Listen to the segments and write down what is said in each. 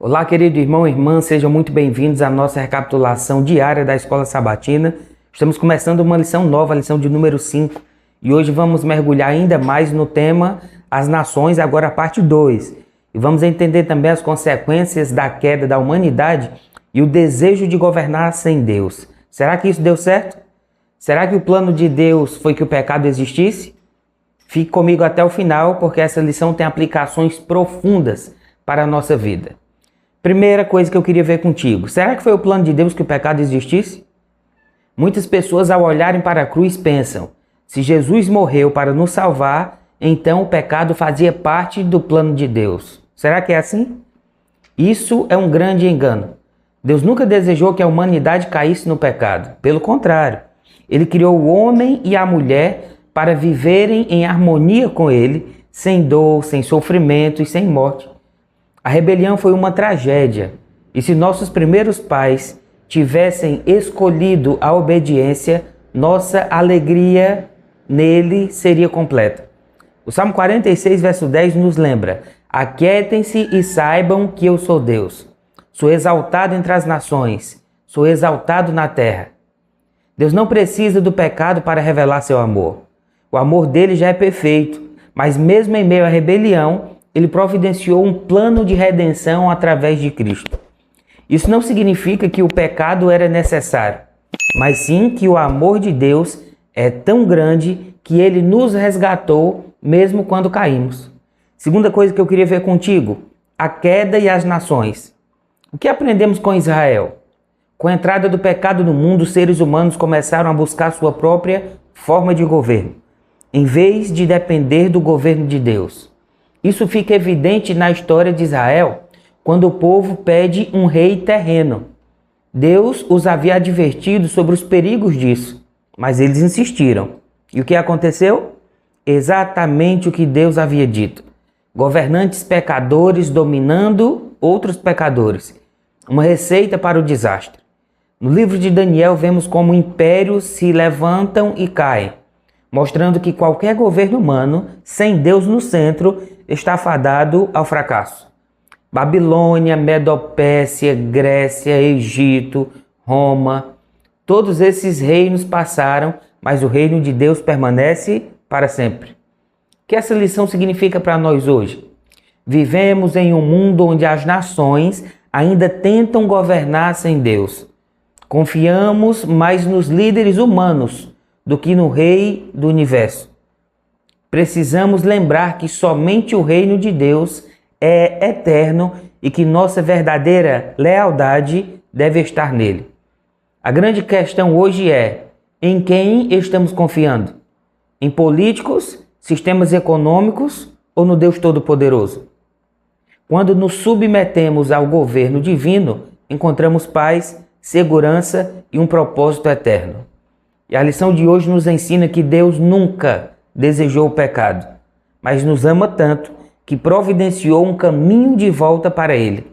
Olá, querido irmão e irmã, sejam muito bem-vindos à nossa recapitulação diária da Escola Sabatina. Estamos começando uma lição nova, a lição de número 5, e hoje vamos mergulhar ainda mais no tema As Nações, agora a parte 2. E vamos entender também as consequências da queda da humanidade e o desejo de governar sem Deus. Será que isso deu certo? Será que o plano de Deus foi que o pecado existisse? Fique comigo até o final, porque essa lição tem aplicações profundas para a nossa vida. Primeira coisa que eu queria ver contigo, será que foi o plano de Deus que o pecado existisse? Muitas pessoas, ao olharem para a cruz, pensam, se Jesus morreu para nos salvar, então o pecado fazia parte do plano de Deus. Será que é assim? Isso é um grande engano. Deus nunca desejou que a humanidade caísse no pecado. Pelo contrário, Ele criou o homem e a mulher para viverem em harmonia com Ele, sem dor, sem sofrimento e sem morte. A rebelião foi uma tragédia, e se nossos primeiros pais tivessem escolhido a obediência, nossa alegria nele seria completa. O Salmo 46, verso 10 nos lembra: aquietem-se e saibam que eu sou Deus. Sou exaltado entre as nações, sou exaltado na terra. Deus não precisa do pecado para revelar seu amor. O amor dele já é perfeito, mas mesmo em meio à rebelião, Ele providenciou um plano de redenção através de Cristo. Isso não significa que o pecado era necessário, mas sim que o amor de Deus é tão grande que Ele nos resgatou mesmo quando caímos. Segunda coisa que eu queria ver contigo, a queda e as nações. O que aprendemos com Israel? Com a entrada do pecado no mundo, os seres humanos começaram a buscar sua própria forma de governo, em vez de depender do governo de Deus. Isso fica evidente na história de Israel, quando o povo pede um rei terreno. Deus os havia advertido sobre os perigos disso, mas eles insistiram. E o que aconteceu? Exatamente o que Deus havia dito. Governantes pecadores dominando outros pecadores. Uma receita para o desastre. No livro de Daniel vemos como impérios se levantam e caem, mostrando que qualquer governo humano, sem Deus no centro, está fadado ao fracasso. Babilônia, Medopécia, Grécia, Egito, Roma, todos esses reinos passaram, mas o reino de Deus permanece para sempre. O que essa lição significa para nós hoje? Vivemos em um mundo onde as nações ainda tentam governar sem Deus. Confiamos mais nos líderes humanos do que no Rei do Universo. Precisamos lembrar que somente o reino de Deus é eterno e que nossa verdadeira lealdade deve estar nele. A grande questão hoje é: em quem estamos confiando? Em políticos, sistemas econômicos ou no Deus Todo-Poderoso? Quando nos submetemos ao governo divino, encontramos paz, segurança e um propósito eterno. E a lição de hoje nos ensina que Deus nunca desejou o pecado, mas nos ama tanto que providenciou um caminho de volta para Ele.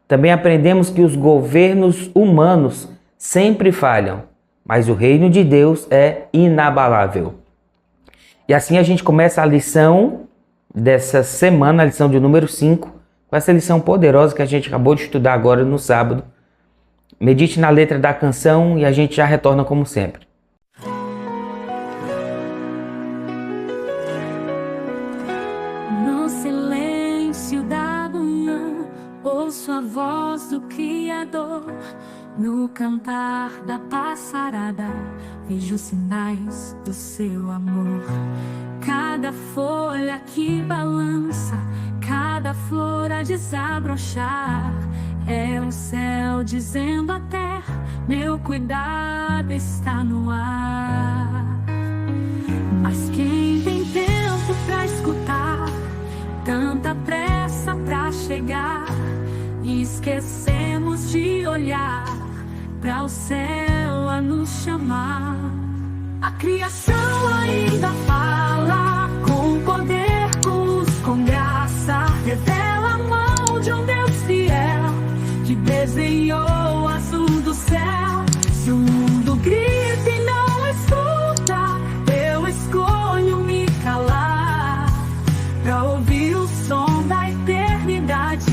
Também aprendemos que os governos humanos sempre falham, mas o reino de Deus é inabalável. E assim a gente começa a lição dessa semana, a lição de número 5, com essa lição poderosa que a gente acabou de estudar agora no sábado. Medite na letra da canção e a gente já retorna como sempre. Ouço a voz do Criador, no cantar da passarada, vejo sinais do seu amor. Cada folha que balança, cada flor a desabrochar, é o céu dizendo à terra, meu cuidado está no ar. Mas quem tem tempo pra escutar, tanta pressa pra chegar, esquecemos de olhar para o céu a nos chamar. A criação ainda fala, com poder, com luz, com graça, revela a mão de um Deus fiel, que desenhou o azul do céu. Se o mundo grita e não escuta, eu escolho me calar, pra ouvir o som da eternidade.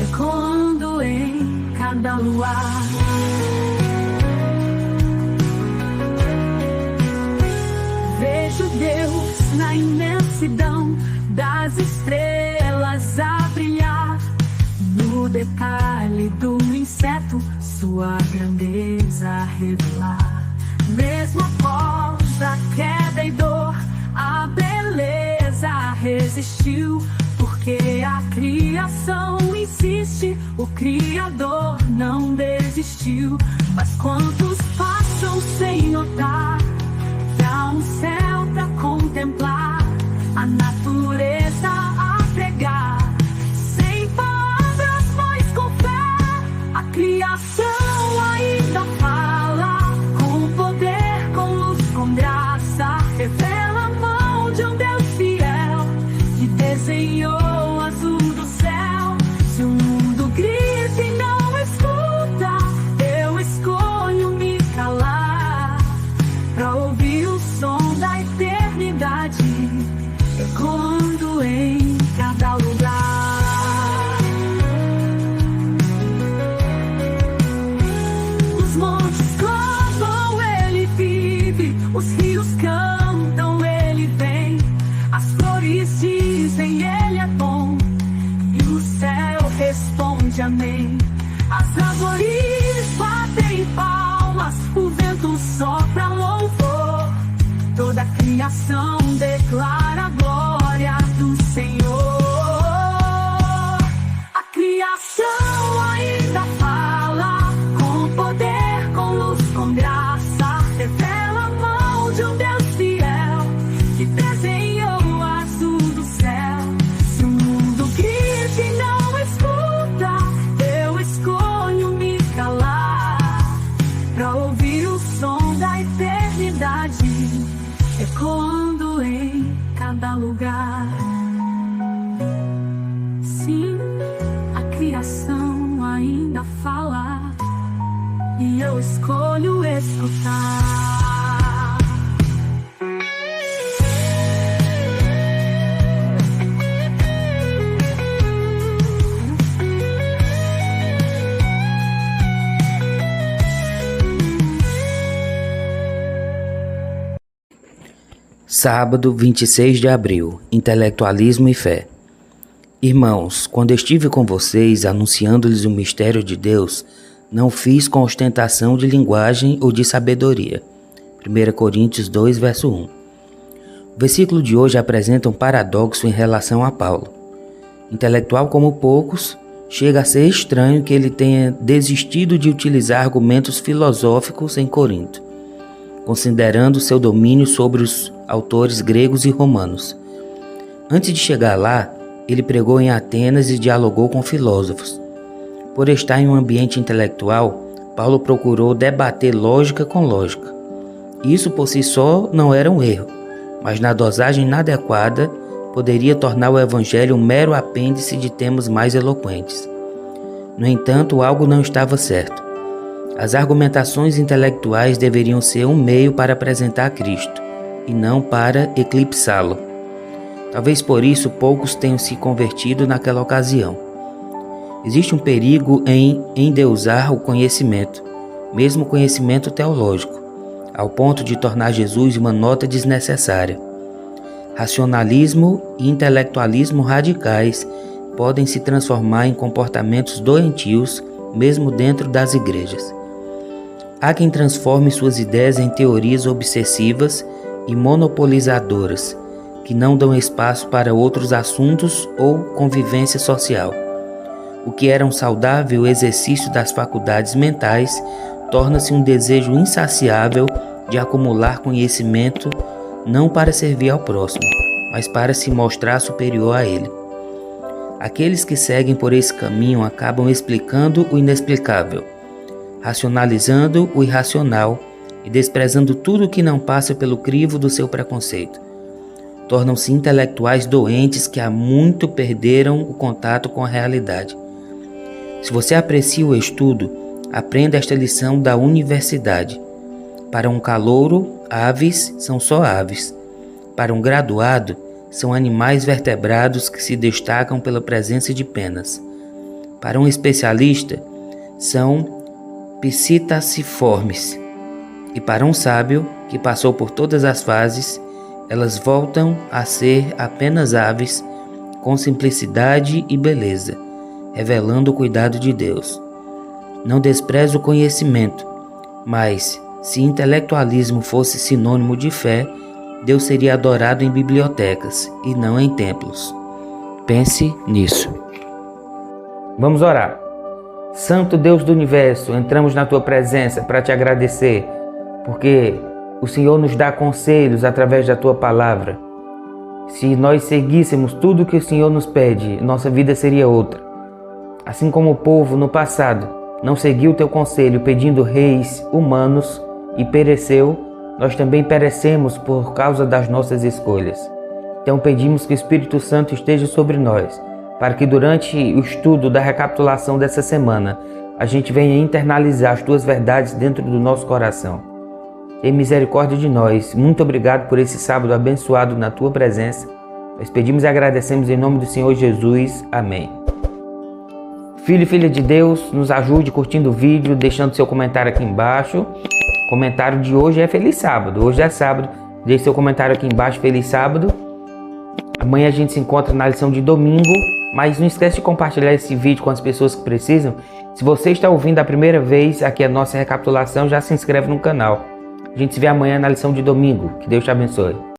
ecoando em cada luar. Vejo Deus na imensidão das estrelas a brilhar, no detalhe do inseto sua grandeza a revelar. Mesmo após a queda e dor, a beleza resistiu, porque a criação insiste, o Criador não desistiu. Mas quantos passam sem notar que há um céu pra contemplar, a natureza a pregar, sem palavras, mas com fé, a criação ainda fala, com poder, com luz, com graça, revela a mão de um Deus fiel, que desenhou o azul do céu. Se o mundo grita e não escuta, eu escolho me calar, pra ouvir o som da eternidade, ecoando em cada lugar. Os montes clamam, ele vive, os rios cantam, ele vem, as flores dizem, ele é bom, e o céu responde amém. As árvores batem palmas, o vento sopra louvor, toda a criação declara a glória do Senhor. A criação ainda fala, com poder, com luz, com graça, revela a mão de um Deus fiel, que desenhou o azul do céu. Se o mundo grita e não escuta, eu escolho me calar, pra ouvir o som da eternidade, ecoando em cada lugar. Sim, a criação ainda fala, e eu escolho escutar. Sábado, 26 de abril, Intelectualismo e Fé. Irmãos, quando estive com vocês anunciando-lhes o mistério de Deus, não fiz com ostentação de linguagem ou de sabedoria. 1 Coríntios 2, verso 1. O versículo de hoje apresenta um paradoxo em relação a Paulo. Intelectual como poucos, chega a ser estranho que ele tenha desistido de utilizar argumentos filosóficos em Corinto, considerando seu domínio sobre os autores gregos e romanos. Antes de chegar lá, ele pregou em Atenas e dialogou com filósofos. Por estar em um ambiente intelectual, Paulo procurou debater lógica com lógica. Isso por si só não era um erro, mas na dosagem inadequada poderia tornar o evangelho um mero apêndice de temas mais eloquentes. No entanto, algo não estava certo. As argumentações intelectuais deveriam ser um meio para apresentar Cristo, e não para eclipsá-lo. Talvez por isso poucos tenham se convertido naquela ocasião. Existe um perigo em endeusar o conhecimento, mesmo o conhecimento teológico, ao ponto de tornar Jesus uma nota desnecessária. Racionalismo e intelectualismo radicais podem se transformar em comportamentos doentios, mesmo dentro das igrejas. Há quem transforme suas ideias em teorias obsessivas e monopolizadoras, que não dão espaço para outros assuntos ou convivência social. O que era um saudável exercício das faculdades mentais torna-se um desejo insaciável de acumular conhecimento, não para servir ao próximo, mas para se mostrar superior a ele. Aqueles que seguem por esse caminho acabam explicando o inexplicável, racionalizando o irracional e desprezando tudo que não passa pelo crivo do seu preconceito. Tornam-se intelectuais doentes que há muito perderam o contato com a realidade. Se você aprecia o estudo, aprenda esta lição da universidade. Para um calouro, aves são só aves. Para um graduado, são animais vertebrados que se destacam pela presença de penas. para um especialista, são psittaciformes, e para um sábio que passou por todas as fases, elas voltam a ser apenas aves com simplicidade e beleza, revelando o cuidado de Deus. Não desprezo o conhecimento, mas se intelectualismo fosse sinônimo de fé, Deus seria adorado em bibliotecas e não em templos. Pense nisso. Vamos orar. Santo Deus do Universo, entramos na Tua presença para Te agradecer, porque o Senhor nos dá conselhos através da Tua palavra. Se nós seguíssemos tudo o que o Senhor nos pede, nossa vida seria outra. Assim como o povo no passado não seguiu o Teu conselho pedindo reis humanos e pereceu, nós também perecemos por causa das nossas escolhas. Então pedimos que o Espírito Santo esteja sobre nós, para que durante o estudo da recapitulação dessa semana, a gente venha internalizar as Tuas verdades dentro do nosso coração. Tem misericórdia de nós. Muito obrigado por esse sábado abençoado na Tua presença. Nós pedimos e agradecemos em nome do Senhor Jesus. Amém. Filho e filha de Deus, nos ajude curtindo o vídeo, deixando seu comentário aqui embaixo. O comentário de hoje é Feliz Sábado. Hoje é sábado. Deixe seu comentário aqui embaixo, Feliz Sábado. Amanhã a gente se encontra na lição de domingo. Mas não esquece de compartilhar esse vídeo com as pessoas que precisam. Se você está ouvindo a primeira vez aqui a nossa recapitulação, já se inscreve no canal. A gente se vê amanhã na lição de domingo. Que Deus te abençoe.